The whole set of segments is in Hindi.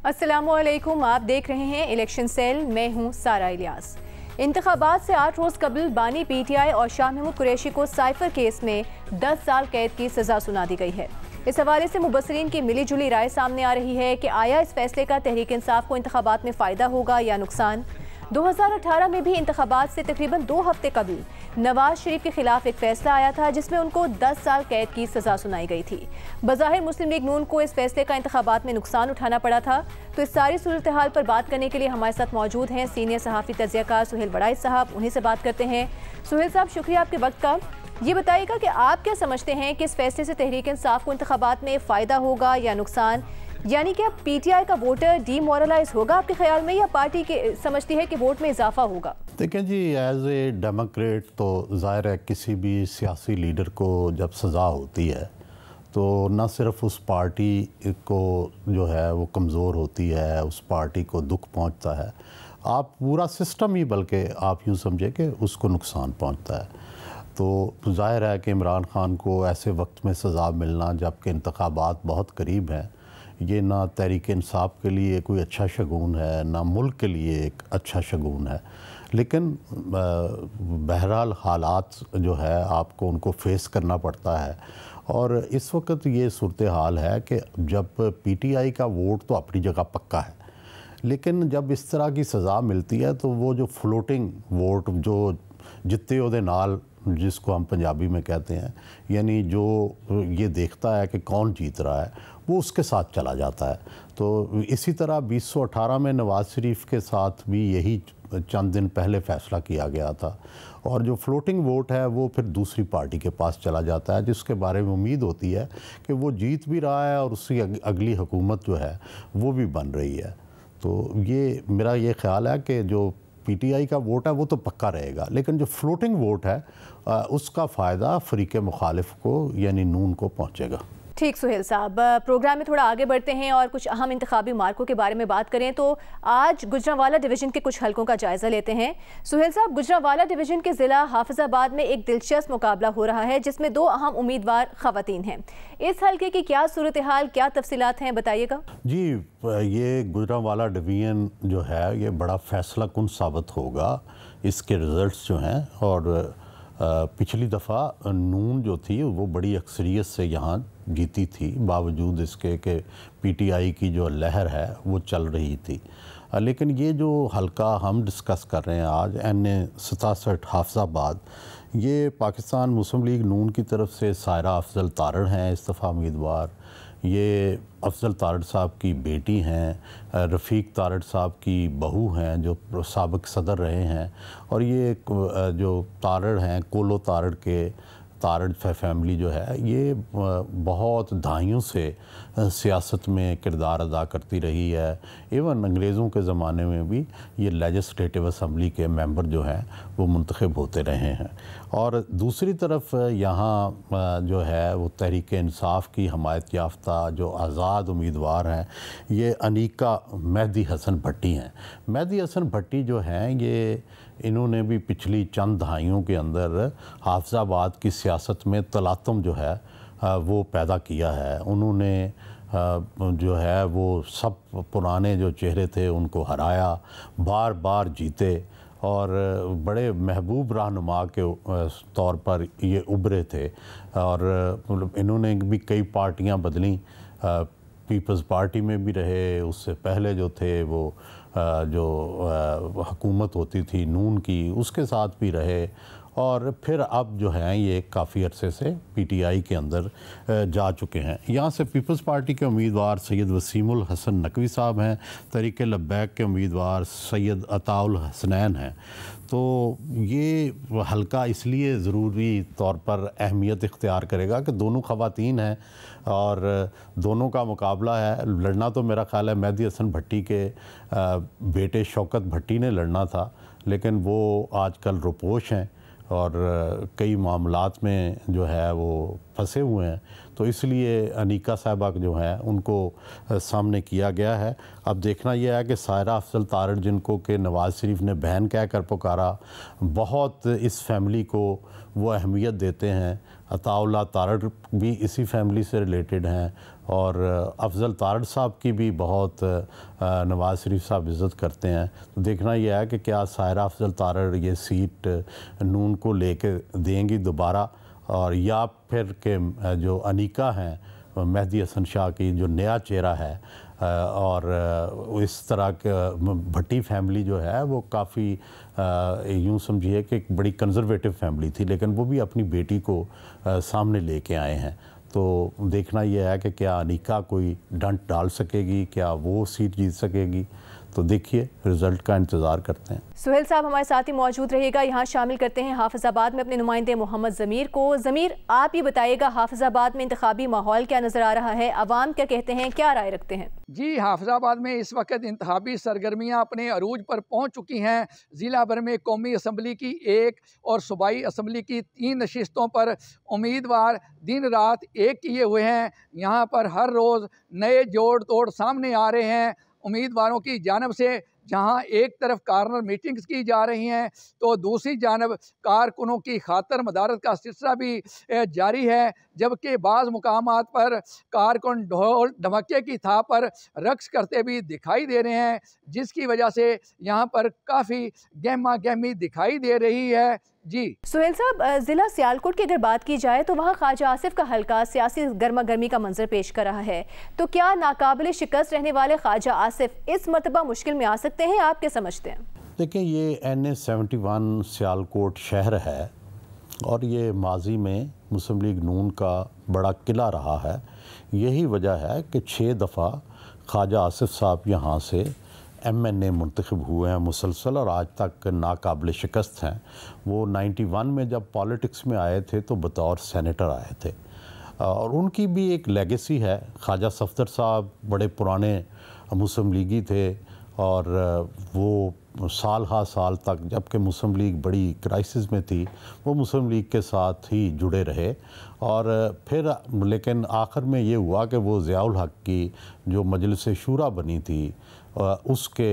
अस्सलामुअलैकुम, आप देख रहे हैं इलेक्शन सेल। मैं हूं सारा इलियास। इंतखाबात से 8 रोज़ कबल बानी PTI और शाह महमूद कुरैशी को साइफर केस में 10 साल कैद की सज़ा सुना दी गई है। इस हवाले से मुबसरीन की मिली जुली राय सामने आ रही है कि आया इस फैसले का तहरीक इंसाफ को इंतखाबात में फ़ायदा होगा या नुकसान। 2018 में भी इंतखाबात से तकरीबन 2 हफ्ते कबल नवाज शरीफ के खिलाफ एक फैसला आया था जिसमें उनको 10 साल कैद की सज़ा सुनाई गई थी। बज़ाहिर मुस्लिम लीग नून को इस फैसले का इंतखाबात में नुकसान उठाना पड़ा था। तो इस सारी सूरत हाल पर बात करने के लिए हमारे साथ मौजूद हैं सीनियर सहाफ़ी तज़कियाकार सुहेल बड़ाई साहब। उन्हीं से बात करते हैं। सुहेल साहब, शुक्रिया आपके वक्त का। ये बताइएगा कि आप क्या समझते हैं कि इस फैसले से तहरीक इंसाफ को इंतखाबात में फ़ायदा होगा या नुकसान, यानी कि अब PTI का वोटर डीमोरलाइज होगा आपके ख्याल में, या पार्टी के समझती है कि वोट में इजाफा होगा? देखें जी, एज ए डेमोक्रेट तो ज़ाहिर है किसी भी सियासी लीडर को जब सज़ा होती है तो न सिर्फ उस पार्टी को जो है वो कमज़ोर होती है, उस पार्टी को दुख पहुंचता है, आप पूरा सिस्टम ही बल्कि आप यूँ समझे कि उसको नुकसान पहुंचता है। तो ज़ाहिर है कि इमरान ख़ान को ऐसे वक्त में सज़ा मिलना जबकि इंतखाबात बहुत करीब हैं, ये ना तहरीक इंसाफ के लिए कोई अच्छा शगुन है, ना मुल्क के लिए एक अच्छा शगुन है। लेकिन बहरहाल हालात जो है आपको उनको फेस करना पड़ता है। और इस वक्त ये सूरत हाल है कि जब PTI का वोट तो अपनी जगह पक्का है, लेकिन जब इस तरह की सज़ा मिलती है तो वो जो फ्लोटिंग वोट जो जितने उहदे नाल, जिसको हम पंजाबी में कहते हैं, यानी जो ये देखता है कि कौन जीत रहा है वो उसके साथ चला जाता है। तो इसी तरह 2018 में नवाज़ शरीफ के साथ भी यही चंद दिन पहले फ़ैसला किया गया था, और जो फ्लोटिंग वोट है वो फिर दूसरी पार्टी के पास चला जाता है, जिसके बारे में उम्मीद होती है कि वो जीत भी रहा है और उसकी अगली हुकूमत जो है वो भी बन रही है। तो ये मेरा ये ख्याल है कि जो PTI का वोट है वो तो पक्का रहेगा, लेकिन जो फ्लोटिंग वोट है उसका फ़ायदा फ़रीक़े मुखालिफ को यानी नून को पहुँचेगा। ठीक सुहेल साहब, प्रोग्राम में थोड़ा आगे बढ़ते हैं और कुछ अहम इंतखाबी मार्कों के बारे में बात करें तो आज गुजरांवाला डिवीज़न के कुछ हलकों का जायज़ा लेते हैं। सुहेल साहब, गुजरांवाला डिवीज़न के ज़िला हाफिज़ाबाद में एक दिलचस्प मुकाबला हो रहा है जिसमें 2 अहम उम्मीदवार ख़वातीन हैं। इस हलके की क्या सूरत हाल, क्या तफसीलात हैं, बताइएगा। जी, ये गुजरांवाला डिवीज़न जो है ये बड़ा फ़ैसला कुन साबित होगा, इसके रिज़ल्ट जो हैं। और पिछली दफ़ा नून जो थी वो बड़ी अक्सरियत से यहाँ जीती थी, बावजूद इसके कि PTI की जो लहर है वो चल रही थी। लेकिन ये जो हलका हम डिस्कस कर रहे हैं आज, NA 67 हाफिज़ाबाद, ये पाकिस्तान मुस्लिम लीग नून की तरफ से सायरा अफजल तारड़ हैं इस दफ़ा उम्मीदवार। ये अफजल तारड़ साहब की बेटी हैं, रफ़ीक तारड़ साहब की बहू हैं जो साबिक़ सदर रहे हैं। और ये जो तारड़ हैं, कोलो तारड़ के तारड़ फैमिली जो है ये बहुत दहाइयों से सियासत में किरदार अदा करती रही है। इवन अंग्रेज़ों के ज़माने में भी ये लेजिस्लेटिव असम्बली के मेंबर जो हैं वो मुंतखब होते रहे हैं। और दूसरी तरफ यहाँ जो है वो तहरीक इंसाफ की हमायत याफ्ता जो आज़ाद उम्मीदवार हैं, ये अनीका मेहदी हसन भट्टी हैं। मेहदी हसन भट्टी जो हैं ये इन्होंने भी पिछली चंद दहाइयों के अंदर हाफिज़ाबाद की सियासत में तलातम जो है वो पैदा किया है। उन्होंने जो है वो सब पुराने जो चेहरे थे उनको हराया, बार बार जीते और बड़े महबूब रहनुमा के तौर पर ये उभरे थे। और इन्होंने भी कई पार्टियां बदली, पीपल्स पार्टी में भी रहे, उससे पहले जो थे वो जो हुकूमत होती थी नून की उसके साथ भी रहे, और फिर अब जो हैं ये काफ़ी अरसे से PTI के अंदर जा चुके हैं। यहाँ से पीपल्स पार्टी के उम्मीदवार सैयद वसीमुल हसन नकवी साहब हैं, तहरीक लब्बैक के उम्मीदवार सैयद अताउल हसनैन हैं। तो ये हल्का इसलिए ज़रूरी तौर पर अहमियत इख्तियार करेगा कि दोनों ख़वातीन हैं और दोनों का मुकाबला है। लड़ना तो मेरा ख़्याल है मेहदी हसन भट्टी के बेटे शौकत भट्टी ने लड़ना था, लेकिन वो आजकल रुपोश हैं और कई मामलात में जो है वो फंसे हुए हैं, तो इसलिए अनीका साहबा जो हैं उनको सामने किया गया है। अब देखना यह है कि सायरा अफजल तारड़, जिनको कि नवाज़ शरीफ ने बहन कह कर पुकारा, बहुत इस फैमिली को वो अहमियत देते हैं। अताउल्ला तारड़ भी इसी फैमिली से रिलेटेड हैं और अफजल तारड़ साहब की भी बहुत नवाज़ शरीफ साहब इज़्ज़त करते हैं। तो देखना यह है कि क्या सायरा अफजल तारड़ ये सीट नून को लेके देंगी दोबारा, और या फिर के जो अनीका हैं मेहदी हसन शाह की जो नया चेहरा है, और इस तरह के भट्टी फैमिली जो है वो काफ़ी यूँ समझिए कि एक बड़ी कंजर्वेटिव फैमिली थी, लेकिन वो भी अपनी बेटी को सामने लेके आए हैं। तो देखना यह है कि क्या अनीका कोई डंट डाल सकेगी, क्या वो सीट जीत सकेगी। तो देखिए, रिजल्ट का इंतज़ार करते हैं। सुहेल साहब हमारे साथ ही मौजूद रहिएगा। यहाँ शामिल करते हैं हाफिजाबाद में अपने नुमाइंदे मोहम्मद ज़मीर को। ज़मीर, आप ये बताइएगा, हाफिजाबाद में इंतखाबी माहौल क्या नज़र आ रहा है, अवाम क्या कहते हैं, क्या राय रखते हैं? जी, हाफिजाबाद में इस वक्त इंतखाबी सरगर्मियाँ अपने अरूज पर पहुँच चुकी हैं। ज़िला भर में कौमी असम्बली की 1 और सूबाई असम्बली की 3 नशिस्तों पर उम्मीदवार दिन रात एक किए हुए हैं। यहाँ पर हर रोज़ नए जोड़ तोड़ सामने आ रहे हैं उम्मीदवारों की जानिब से। जहां एक तरफ कार्नर मीटिंग्स की जा रही हैं तो दूसरी जानब कारकुनों की खातर मदारत का सिलसिला भी जारी है, जबकि बाज़ मुकामात पर कारकुन ढोल ढमक्के की थाप पर रक्स करते भी दिखाई दे रहे हैं, जिसकी वजह से यहाँ पर काफ़ी गहमा गहमी दिखाई दे रही है। जी सुहेल साहब, ज़िला सियालकोट की अगर बात की जाए तो वहाँ ख्वाजा आसिफ का हल्का सियासी गर्मा गर्मी का मंजर पेश कर रहा है, तो क्या नाकाबिल शिकस्त रहने वाले ख्वाजा आसिफ इस मरतबा मुश्किल में आ सकते हैं? आप क्या समझते हैं? देखिए, ये NA-71 सियालकोट शहर है और ये माजी में मुस्लिम लीग नून का बड़ा किला रहा है। यही वजह है कि 6 दफ़ा ख्वाजा आसिफ साहब यहाँ से MNA मुंतखब हुए हैं मुसलसल, और आज तक नाकाबिल शिकस्त हैं। वो 91 में जब पॉलिटिक्स में आए थे तो बतौर सेनेटर आए थे, और उनकी भी एक लेगेसी है। ख्वाजा सफदर साहब बड़े पुराने मुस्लिम लीगी थे, और वो साल हा साल तक, जबकि मुस्लिम लीग बड़ी क्राइसिस में थी, वो मुस्लिम लीग के साथ ही जुड़े रहे। और फिर लेकिन आखिर में ये हुआ कि वो ज़ियाउल हक की जो मजलिस शूरा बनी थी उसके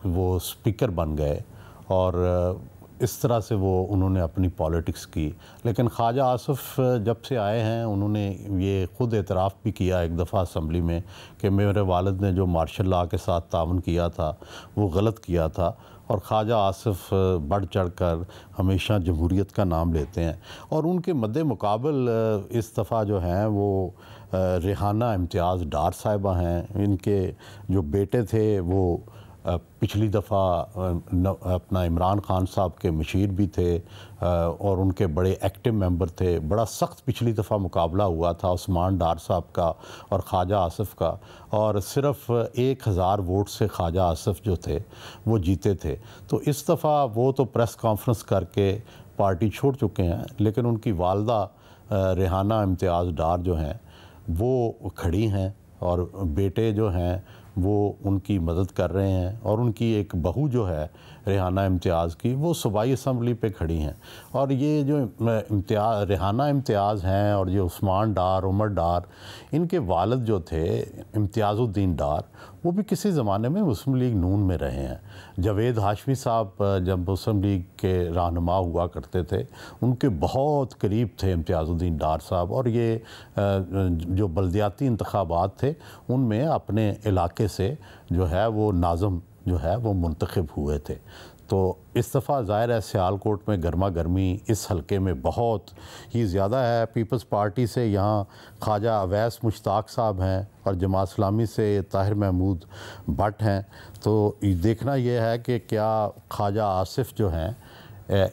वो स्पीकर बन गए, और इस तरह से वो उन्होंने अपनी पॉलिटिक्स की। लेकिन ख्वाजा आसिफ जब से आए हैं उन्होंने ये ख़ुद एतराफ़ भी किया एक दफ़ा असम्बली में कि मेरे वालिद ने जो मार्शल लॉ के साथ तावन किया था वो गलत किया था, और ख्वाजा आसिफ बढ़ चढ़ कर हमेशा जमहूरियत का नाम लेते हैं। और उनके मद्दे मुकाबल इस दफ़ा जो हैं वो रेहाना इम्तियाज़ डार साहिबा हैं। इनके जो बेटे थे वो पिछली दफ़ा अपना इमरान खान साहब के मशीर भी थे, और उनके बड़े एक्टिव मेंबर थे। बड़ा सख्त पिछली दफ़ा मुकाबला हुआ था उस्मान डार साहब का और ख्वाजा आसिफ का, और सिर्फ़ 1000 वोट से ख्वाजा आसिफ जो थे वो जीते थे। तो इस दफ़ा वो तो प्रेस कॉन्फ्रेंस करके पार्टी छोड़ चुके हैं, लेकिन उनकी वालदा रेहाना इम्तियाज़ डार जो हैं वो खड़ी हैं, और बेटे जो हैं वो उनकी मदद कर रहे हैं, और उनकी एक बहू जो है रेहाना इम्तियाज़ की वो सूबाई असम्बली पे खड़ी हैं। और ये जो रेहाना इम्तियाज़ हैं और ये उस्मान डार, उमर डार, इनके वालिद जो थे इम्तियाज़ुद्दीन डार, वो भी किसी ज़माने में मुस्लिम लीग नून में रहे हैं। जावेद हाशमी साहब जब मुस्लिम लीग के रहनुमा हुआ करते थे उनके बहुत करीब थे इम्तियाज़ुद्दीन डार साहब, और ये जो बल्दियाती इंतखाबात थे उनमें अपने इलाके से जो है वो नाज़म जो है वो मुंतखब हुए थे। तो इस दफ़ा ज़ाहिर है सियालकोट में गर्मा गर्मी इस हलके में बहुत ही ज़्यादा है। पीपल्स पार्टी से यहाँ ख्वाजा अवैस मुश्ताक साहब हैं, और जमात इस्लामी से ताहिर महमूद भट्ट हैं। तो देखना यह है कि क्या ख्वाजा आसिफ जो हैं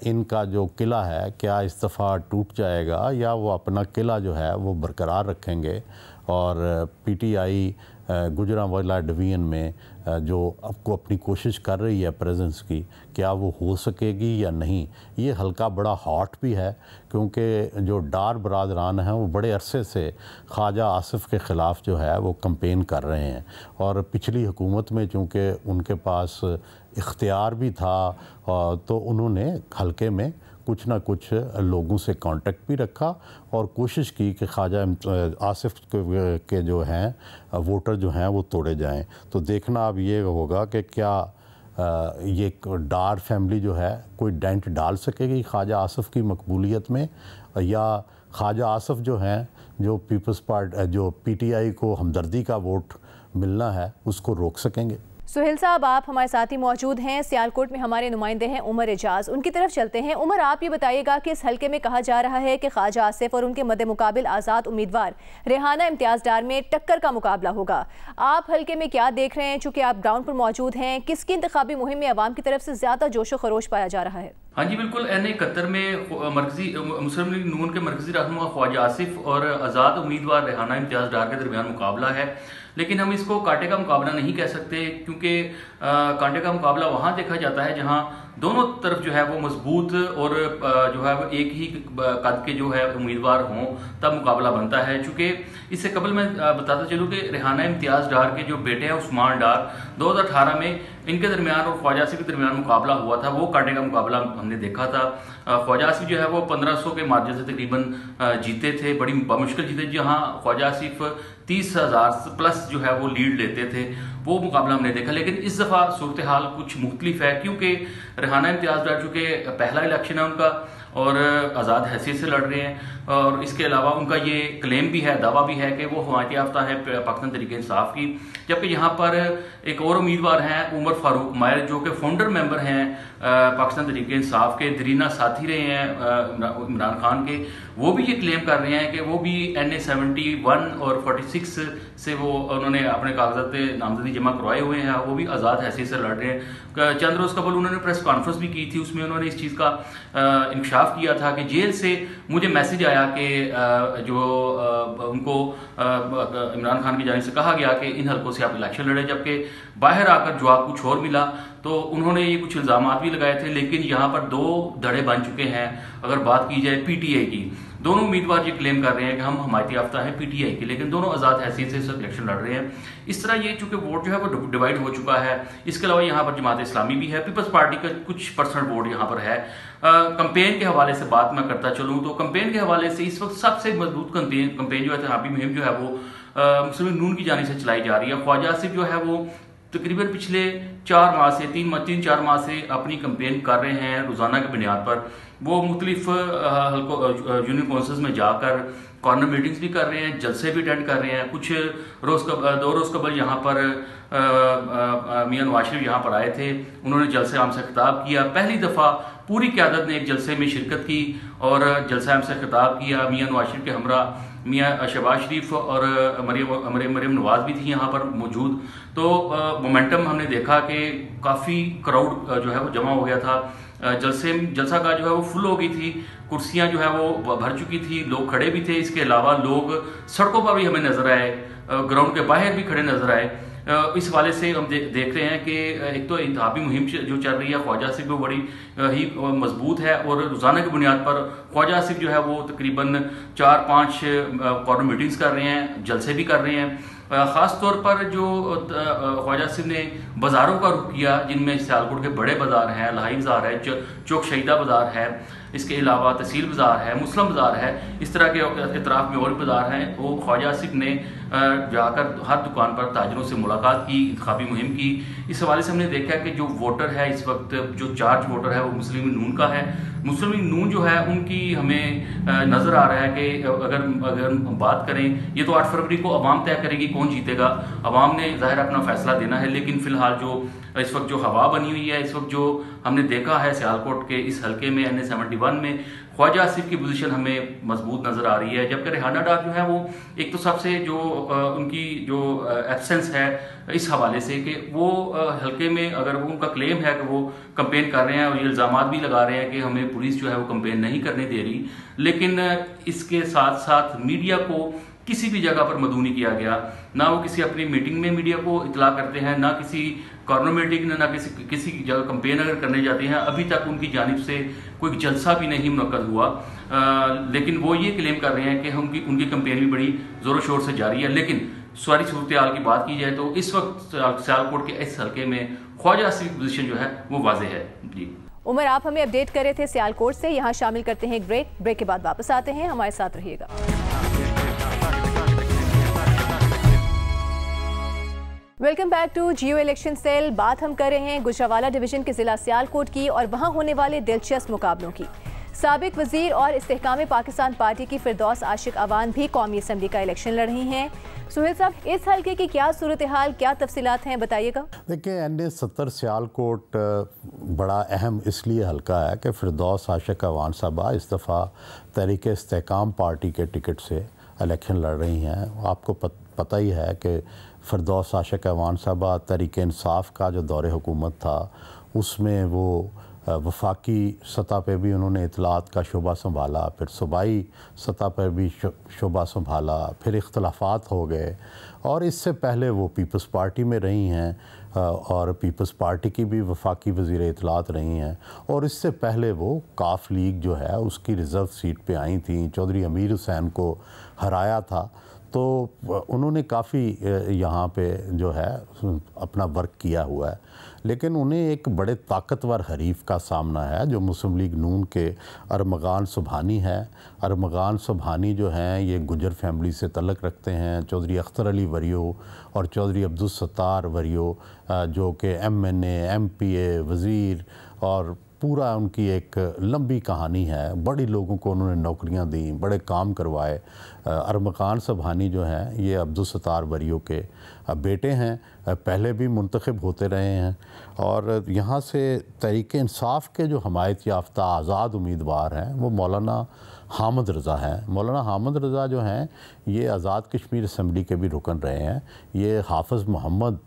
इनका जो किला है क्या इस दफ़ा टूट जाएगा, या वो अपना किला जो है वो बरकरार रखेंगे, और PTI गुजरांवाला डिवीज़न में जो आपको अपनी कोशिश कर रही है प्रेजेंस की, क्या वो हो सकेगी या नहीं। ये हल्का बड़ा हॉट भी है, क्योंकि जो डार बरादरान हैं वो बड़े अरसे से ख्वाजा आसिफ के ख़िलाफ़ जो है वो कंपेन कर रहे हैं, और पिछली हुकूमत में चूँकि उनके पास इख्तियार भी था तो उन्होंने हल्के में कुछ ना कुछ लोगों से कांटेक्ट भी रखा और कोशिश की कि ख्वाजा आसिफ के जो हैं वोटर जो हैं वो तोड़े जाएं। तो देखना अब ये होगा कि क्या ये डार फैमिली जो है कोई डेंट डाल सकेगी ख्वाजा आसिफ की मकबूलियत में, या ख्वाजा आसिफ जो हैं जो पीपल्स पार्टी जो PTI को हमदर्दी का वोट मिलना है उसको रोक सकेंगे। सुहेल साहब, आप हमारे साथ ही मौजूद हैं। सियालकोट में हमारे नुमाइंदे हैं उमर एजाज, उनकी तरफ चलते हैं। उमर, आप ये बताइएगा कि इस हलके में कहा जा रहा है कि ख्वाजा आसिफ और उनके मद्दे मुकाबिल आज़ाद उम्मीदवार रेहाना इम्तियाज़ डार में टक्कर का मुकाबला होगा। आप हलके में क्या देख रहे हैं, चूँकि आप ग्राउंड पर मौजूद हैं? किसकी इंतखाबी मुहिम में अवाम की तरफ से ज़्यादा जोशो खरोश पाया जा रहा है? हाँ जी बिल्कुल, NA-71 में मरकजी मुस्लिम लीग नून के मरकजी रहनुमा ख्वाजा आसिफ और आज़ाद उम्मीदवार रेहाना इम्तियाज़ डार के दरमियान मुकाबला है। लेकिन हम इसको कांटे का मुकाबला नहीं कह सकते, क्योंकि कांटे का मुकाबला वहाँ देखा जाता है जहाँ दोनों तरफ जो है वो मजबूत और जो है वो एक ही कद के जो है उम्मीदवार हों, तब मुकाबला बनता है। चूँकि इससे कबल मैं बताता चलूँ कि रेहाना इम्तियाज़ डार के जो बेटे हैं उस्मान डार, 2018 में इनके दरमियान और ख्वाजा आसिफ के दरमियान मुकाबला हुआ था, वो कांटे का मुकाबला हमने देखा था। ख्वाजा आसिफ जो है वो 1500 के मार्जिन से तकरीबन जीते थे, बड़ी मुश्किल जीते, जहाँ ख्वाजा आसिफ 30,000 प्लस जो है वो लीड लेते थे। वो मुकाबला हमने देखा। लेकिन इस दफ़ा सूरत हाल कुछ मुख्तलिफ है, क्योंकि रेहाना इम्तियाज़ डार चूँकि पहला इलेक्शन है उनका और आज़ाद हैसियत से लड़ रहे हैं, और इसके अलावा उनका ये क्लेम भी है, दावा भी है कि वो हमायत याफ्ता है पाकिस्तान तहरीक इंसाफ की। जबकि यहाँ पर एक और उम्मीदवार हैं उमर फारूक मायर, जो कि फाउंडर मेंबर हैं पाकिस्तान तहरीक इंसाफ के, दरीना साथी रहे हैं इमरान खान के। वो भी ये क्लेम कर रहे हैं कि वो भी NA-71 और 46 से वो उन्होंने अपने कागजात नामजदगी जमा करवाए हुए हैं, वो भी आज़ाद हैसियत से लड़ रहे हैं। चंद रोज़ कबल उन्होंने प्रेस कॉन्फ्रेंस भी की थी, उसमें उन्होंने इस चीज़ का इंकशाफ किया था कि जेल से मुझे मैसेज आया कि जो उनको इमरान खान की जानिब से कहा गया कि इन हल्कों से आप इलेक्शन लड़े, जबकि बाहर आकर जवाब कुछ और मिला। तो उन्होंने ये कुछ इल्ज़ामात भी लगाए थे। लेकिन यहाँ पर दो धड़े बन चुके हैं। अगर बात की जाए PTI की, दोनों उम्मीदवार ये क्लेम कर रहे हैं कि हम हमायत याफ्ता हैं PTI के, लेकिन दोनों आज़ाद हैसियत से इलेक्शन लड़ रहे हैं। इस तरह ये चूँकि वोट जो है वो डिवाइड हो चुका है। इसके अलावा यहाँ पर जमात इस्लामी भी है, पीपल्स पार्टी का कुछ % वोट यहाँ पर है। कंपेन के हवाले से बात मैं करता चलूँ तो कंपेन के हवाले से इस वक्त सबसे मजबूत कंपेन जो है इंतखाबी मुहिम जो है वो मुस्लिम लीग नून की जानिब से चलाई जा रही है। ख्वाजा आसिफ जो है वो तकरीबन पिछले 4 माह से 3-4 माह से अपनी कंपेन कर रहे हैं रोज़ाना की बुनियाद पर। वो मुख्तलिफ यूनियन काउंसिल्स में जाकर कॉर्नर मीटिंग्स भी कर रहे हैं, जलसे भी अटेंड कर रहे हैं। कुछ 2 रोज़ कबल यहाँ पर मियां नवाज शरीफ यहाँ पर आए थे, उन्होंने जलसे आम से खिताब किया। पहली दफ़ा पूरी क़यादत ने एक जलसे में शिरकत की और जलसा आम से खिताब किया। मियां नवाज शरीफ के हमरा मियां शहबाज शरीफ और मरियम नवाज भी थी यहाँ पर मौजूद। तो मोमेंटम हमने देखा कि काफ़ी क्राउड जो है वो जमा हो गया था। जलसा का जो है वो फुल हो गई थी, कुर्सियां जो है वो भर चुकी थी, लोग खड़े भी थे। इसके अलावा लोग सड़कों पर भी हमें नजर आए, ग्राउंड के बाहर भी खड़े नजर आए। इस हवाले से हम देख रहे हैं कि एक तो इंतखाबी मुहिम जो चल रही है ख्वाजा आसिफ वो बड़ी ही मजबूत है, और रोज़ाना की बुनियाद पर ख्वाजा आसिफ जो है वो तकरीबन 4-5 कॉर्नर मीटिंग्स कर रहे हैं, जलसे भी कर रहे हैं। ख़ास तौर पर जो ख्वाजा आसिफ ने बाज़ारों का रुख किया, जिनमें सियालकोट के बड़े बाज़ार हैं, लाही बाज़ार है, चौक शहीदा बाज़ार है, इसके अलावा तहसील बाज़ार है, मुस्लिम बाज़ार है, इस तरह के इतराफ़ में और बाज़ार हैं। वो ख्वाजा आसिफ ने जाकर हर दुकान पर ताजरों से मुलाकात की, इंतखाबी मुहिम की। इस हवाले से हमने देखा कि जो वोटर है इस वक्त, जो चार्ज वोटर है वो मुस्लिम लीग नून का है। मुस्लिम लीग नून जो है उनकी हमें नज़र आ रहा है कि अगर हम बात करें, ये तो 8 फरवरी को अवाम तय करेगी कौन जीतेगा, अवाम ने ज़ाहिर अपना फैसला देना है। लेकिन फ़िलहाल जो इस वक्त जो हवा बनी हुई है, इस वक्त जो हमने देखा है सियालकोट के इस हल्के में NA-71 में ख्वाजा आसिफ की पोजीशन हमें मजबूत नज़र आ रही है। जबकि रेहाना डार जो है वो एक तो सबसे जो उनकी जो एब्सेंस है इस हवाले से कि वो हल्के में, अगर वो उनका क्लेम है कि वो कंपेन कर रहे हैं और ये इल्ज़ामात भी लगा रहे हैं कि हमें पुलिस जो है वो कंपेन नहीं करने दे रही, लेकिन इसके साथ साथ मीडिया को किसी भी जगह पर मदऊ नहीं किया गया। ना वो किसी अपनी मीटिंग में मीडिया को इतला करते हैं, ना किसी कॉर्नर मीटिंग ना किसी जगह कंपेन अगर करने जाते हैं। अभी तक उनकी जानिब से कोई जलसा भी नहीं मुनक्कद हुआ। लेकिन वो ये क्लेम कर रहे हैं कि उनकी कंपेन भी बड़ी ज़ोरों शोर से जारी है। लेकिन सारी सूरत हाल की बात की जाए तो इस वक्त सियालकोट के इस हल्के में ख्वाजा आसिफ की पोजीशन जो है वो वाज़ेह है। जी उमर, आप हमें अपडेट कर रहे थे सियालकोट से। यहाँ शामिल करते हैं एक ब्रेक के बाद वापस आते हैं, हमारे साथ रहिएगा। Welcome back to Geo election cell. बात हम कर रहे हैं गुजरांवाला डिवीजन के जिला सियालकोट की और वहां होने वाले दिलचस्प मुकाबलों की। साबिक वजीर और इस्तेहकाम पाकिस्तान पार्टी की फिरदौस आशिक अवान भी कौमी असम्बली का इलेक्शन लड़ रही हैं। सुहेल साहब, इस हल्के की क्या सूरत हाल, क्या तफसीलात हैं, बताइएगा। देखिए, NA-70 सियालकोट बड़ा अहम इसलिए हल्का है कि फिरदौस आशिक अवान साहबा इस दफ़ा तहरीक इस्तेहकाम पार्टी के टिकट से इलेक्शन लड़ रही हैं। आपको पता ही है कि फिरदौस आशिक अवान साहबा तहरीक इंसाफ का जो दौरे हुकूमत था उसमें वो वफाकी सतह पे भी उन्होंने इतलात का शोबा संभाला, फिर सूबाई सतह पर भी शोबा संभाला, फिर इख्तलाफात हो गए और इससे पहले वो पीपल्स पार्टी में रही हैं और पीपल्स पार्टी की भी वफाकी वज़ीर इतलात रही हैं और इससे पहले वो काफ लीग जो है उसकी रिज़र्व सीट पे आई थी, चौधरी अमीर हुसैन को हराया था। तो उन्होंने काफ़ी यहाँ पे जो है अपना वर्क किया हुआ है, लेकिन उन्हें एक बड़े ताकतवर हरीफ का सामना है जो मुस्लिम लीग नून के अरमगान सुबहानी है। अरमगान सुबहानी जो हैं ये गुजर फैमिली से तल्लक़ रखते हैं। चौधरी अख्तर अली वरियो और चौधरी अब्दुल सत्तार वरियो जो कि MNA, MPA, वज़ीर और पूरा उनकी एक लंबी कहानी है। बड़ी लोगों को उन्होंने नौकरियां दी, बड़े काम करवाए। अरमगान सुबहानी जो हैं ये अब्दुल सत्तार वरियो के बेटे हैं, पहले भी मुंतखब होते रहे हैं और यहाँ से तहरीक इंसाफ के जो हमायत याफ्ता आज़ाद उम्मीदवार हैं वो मौलाना हामिद रज़ा हैं। मौलाना हामिद रज़ा जो हैं ये आज़ाद कश्मीर असम्बली के भी रुकन रहे हैं। ये हाफ़िज़ मोहम्मद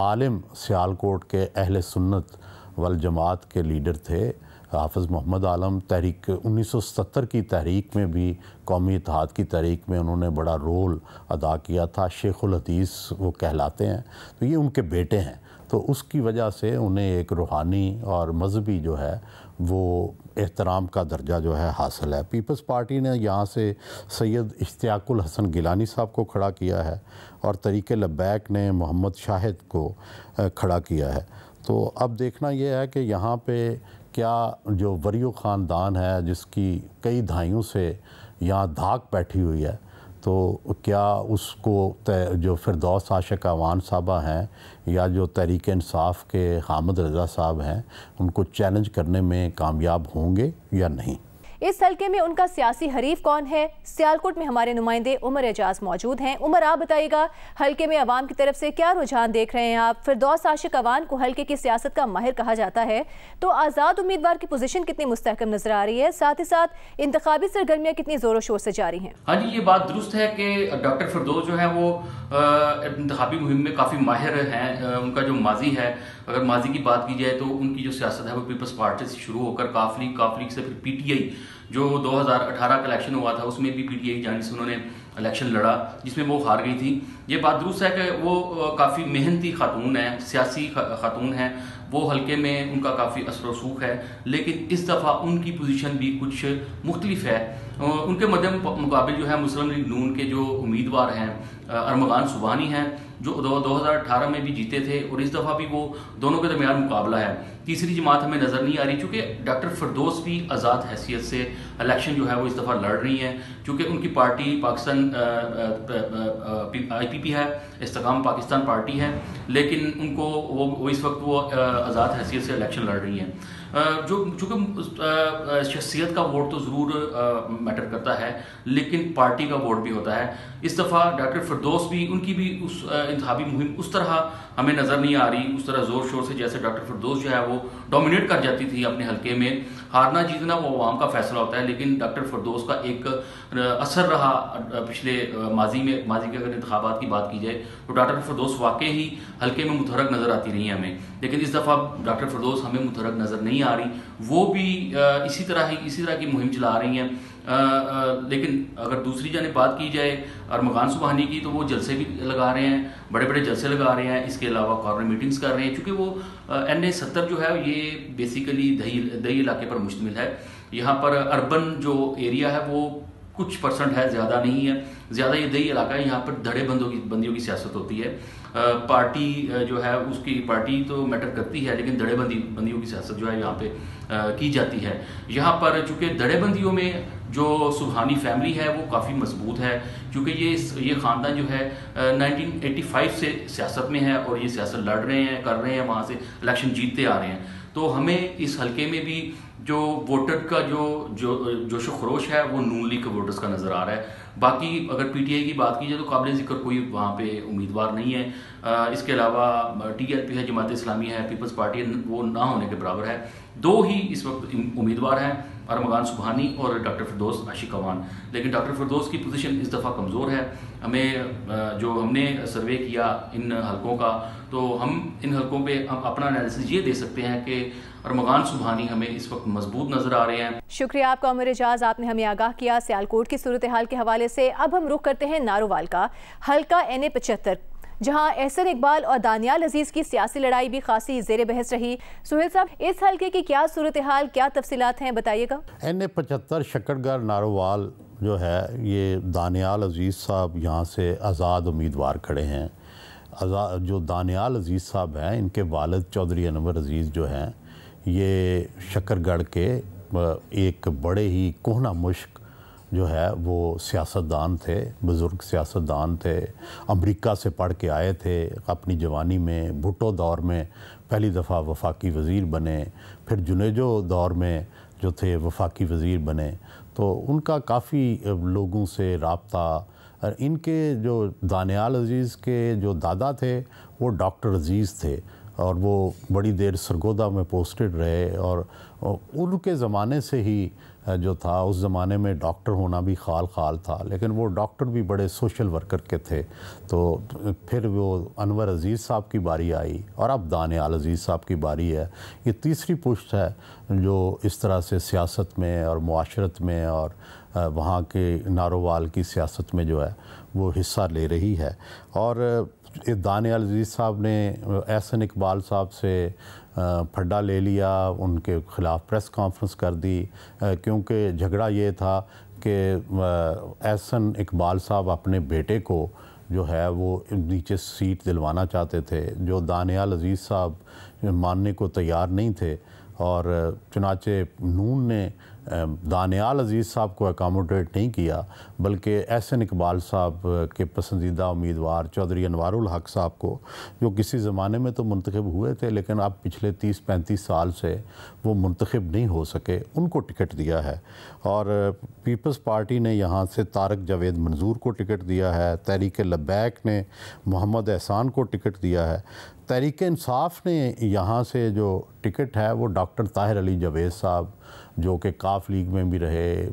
आलिम सियालकोट के अहले सुन्नत वल जमात के लीडर थे। हाफ़िज़ मोहम्मद आलम तहरीक 1970 की तहरीक में भी, कौमी इत्तेहाद की तहरीक में उन्होंने बड़ा रोल अदा किया था। शेखुल हदीस वो कहलाते हैं। तो ये उनके बेटे हैं, तो उसकी वजह से उन्हें एक रूहानी और मजहबी जो है वो एहतराम का दर्जा जो है हासिल है। पीपल्स पार्टी ने यहाँ से सैयद इश्तियाकुल हसन गिलानी साहब को खड़ा किया है और तहरीक लब्बैक ने मोहम्मद शाहिद को खड़ा किया है। तो अब देखना यह है कि यहाँ पे क्या जो वरियो ख़ानदान है जिसकी कई दहाइयों से यहाँ धाक बैठी हुई है, तो क्या उसको जो फिरदौस आशिक अवान साहबा हैं या जो तहरीक इंसाफ के हामिद रज़ा साहब हैं उनको चैलेंज करने में कामयाब होंगे या नहीं। इस हल्के में उनका सियासी हरीफ कौन है? सियालकोट में हमारे नुमाइंदे उमर एजाज मौजूद हैं। उमर, आप बताइएगा, हल्के में अवाम की तरफ से क्या रुझान देख रहे हैं आप? फिरदौस आशिक अवान को हल्के की सियासत का माहिर कहा जाता है, तो आज़ाद उम्मीदवार की पोजीशन कितनी मुस्तहकम नजर आ रही है? साथ ही साथ इंतखाबी सरगर्मियाँ कितनी जोरों शोर से जारी हैं? हाँ जी, ये बात दुरुस्त है कि डॉक्टर फिरदौस जो है वो इंतखाबी मुहिम में काफ़ी माहिर हैं। उनका जो माजी है, अगर माजी की बात की जाए तो उनकी जो सियासत है वो पीपल्स पार्टी से शुरू होकर काफ लीग से फिर PTI जो 2018 का इलेक्शन हुआ था उसमें भी PTI जाने से उन्होंने इलेक्शन लड़ा जिसमें वो हार गई थी। ये बात दुरुस्त है कि वो काफ़ी मेहनती खातून है, सियासी खातून है, वो हल्के में उनका काफ़ी असर रसूख है, लेकिन इस दफ़ा उनकी पोजीशन भी कुछ मुख्तलिफ है। उनके मध्य मुकाबले जो है मुस्लिम लीग नून के जो उम्मीदवार हैं अरमगान सुबहानी हैं जो 2018 में भी जीते थे और इस दफ़ा भी वो दोनों के दरमियान मुकाबला है। तीसरी जमात हमें नज़र नहीं आ रही क्योंकि डॉक्टर फिरदौस भी आज़ाद हैसियत से इलेक्शन जो है वो इस दफ़ा लड़ रही हैं क्योंकि उनकी पार्टी पाकिस्तान IPP है, इस्तेहकाम पाकिस्तान पार्टी है, लेकिन उनको वो इस वक्त वो आज़ाद हैसियत से इलेक्शन लड़ रही हैं। चूँकि शख्सियत का वोट तो ज़रूर मैटर करता है लेकिन पार्टी का वोट भी होता है। इस दफ़ा डॉक्टर फिरदौस भी, उनकी भी उस इंतखाबी मुहिम उस तरह हमें नज़र नहीं आ रही, उस तरह ज़ोर शोर से जैसे डॉक्टर फिरदौस जो है वो डोमिनेट कर जाती थी अपने हल्के में। हारना जीतना वो अवाम का फैसला होता है, लेकिन डॉक्टर फिरदौस का एक असर रहा पिछले माजी के अगर इंतखाबात की बात की जाए तो डॉक्टर फिरदौस वाकई ही हल्के में मुतहरक नज़र आती रही है हमें, लेकिन इस दफ़ा डॉक्टर फिरदौस हमें मुतहरक नज़र नहीं आ रही। वो भी इसी तरह की मुहिम चला रही हैं। लेकिन अगर दूसरी जाने बात की जाए अरमगान सुबहानी की, तो वो जलसे भी लगा रहे हैं, बड़े बड़े जलसे लगा रहे हैं, इसके अलावा कॉर्नर मीटिंग्स कर रहे हैं क्योंकि वो NA-70 जो है ये बेसिकली दही इलाके पर मुश्तमिल है। यहाँ पर अर्बन जो एरिया है वो कुछ परसेंट है, ज़्यादा नहीं है, ज़्यादा ये दही इलाका है। यहाँ पर धड़ेबंदियों की सियासत होती है। पार्टी जो है उसकी पार्टी तो मैटर करती है लेकिन धड़ेबंदियों की सियासत जो है यहाँ पे की जाती है। यहाँ पर चूँकि धड़ेबंदियों में जो सुबहानी फैमिली है वो काफ़ी मजबूत है, क्योंकि ये ख़ानदान जो है 1985 से सियासत में है और ये सियासत लड़ रहे हैं, कर रहे हैं, वहाँ से इलेक्शन जीतते आ रहे हैं। तो हमें इस हलके में भी जो वोटर का जो जोशो खरोश है वो नून लीग के वोटर्स का नज़र आ रहा है। बाकी अगर पीटीआई की बात की जाए तो काबिल ज़िक्र कोई वहाँ पे उम्मीदवार नहीं है। इसके अलावा टीएलपी है, जमात इस्लामी है, पीपल्स पार्टी है, वो ना होने के बराबर है। दो ही इस वक्त उम्मीदवार हैं, अरमगान सुबहानी और डॉक्टर फिरदौस आशिक अवान। लेकिन डॉक्टर फिरदौस की पोजीशन इस दफ़ा कमज़ोर है। हमने सर्वे किया इन हलकों का, तो हम इन हलकों पे अपना एनालिसिस ये दे सकते हैं कि अरमगान सुबहानी हमें इस वक्त मजबूत नजर आ रहे हैं। शुक्रिया आपका उमर इजाज, आपने हमें आगाह किया सियालकोट की सूरत हाल के हवाले से। अब हम रुख करते हैं नारोवाल का, हल्का NA 75, जहां एहसन इकबाल और दानियाल अजीज की सियासी लड़ाई भी खासी जेर बहस रही। सुहेल साहब, इस हल्के की क्या सूरत हाल, क्या तफसीलात हैं, बताइएगा। NA 75 शकरगढ़ नारोवाल जो है, ये दानियाल अजीज़ साहब यहाँ से आज़ाद उम्मीदवार खड़े हैं। जो दानियाल अजीज़ साहब हैं, इनके वालिद चौधरी अनवर अजीज़ जो हैं, ये शकरगढ़ के एक बड़े ही कोहना मुश्क जो है वो सियासतदान थे, बुज़ुर्ग सियासतदान थे। अमेरिका से पढ़ के आए थे, अपनी जवानी में भुट्टो दौर में पहली दफ़ा वफाकी वज़ीर बने, फिर जुनेजो दौर में जो थे वफाकी वज़ीर बने। तो उनका काफ़ी लोगों से रब्ता। इनके जो दानियाल अजीज़ के जो दादा थे वो डॉक्टर अजीज़ थे और वो बड़ी देर सरगोदा में पोस्टेड रहे, और उनके ज़माने से ही जो था, उस ज़माने में डॉक्टर होना भी खाल खाल था, लेकिन वो डॉक्टर भी बड़े सोशल वर्कर के थे। तो फिर वो अनवर अजीज़ साहब की बारी आई और अब दानियाल अजीज़ साहब की बारी है। ये तीसरी पुश्त है जो इस तरह से सियासत में और मुआशरत में और वहाँ के नारोवाल की सियासत में जो है वो हिस्सा ले रही है। और दानियाल अजीज़ साहब ने एहसन इकबाल साहब से फड्डा ले लिया, उनके ख़िलाफ़ प्रेस कॉन्फ्रेंस कर दी, क्योंकि झगड़ा ये था कि एहसन इकबाल साहब अपने बेटे को जो है वो नीचे सीट दिलवाना चाहते थे, जो दानियाल अजीज़ साहब मानने को तैयार नहीं थे। और चुनाचे नून ने दानियाल अजीज़ साहब को अकोमोडेट नहीं किया, बल्कि एहसन इकबाल साहब के पसंदीदा उम्मीदवार चौधरी अनवारुल हक साहब को, जो किसी ज़माने में तो मुंतखब हुए थे लेकिन अब पिछले 30-35 साल से वो मुंतखब नहीं हो सके, उनको टिकट दिया है। और पीपल्स पार्टी ने यहाँ से तारक जावेद मंजूर को टिकट दिया है, तहरीक लब्बैक ने मोहम्मद एहसान को टिकट दिया है, तहरीक इंसाफ ने यहाँ से जो टिकट है वो डॉक्टर ताहिर अली जावेद साहब, जो कि काफ लीग में भी रहे,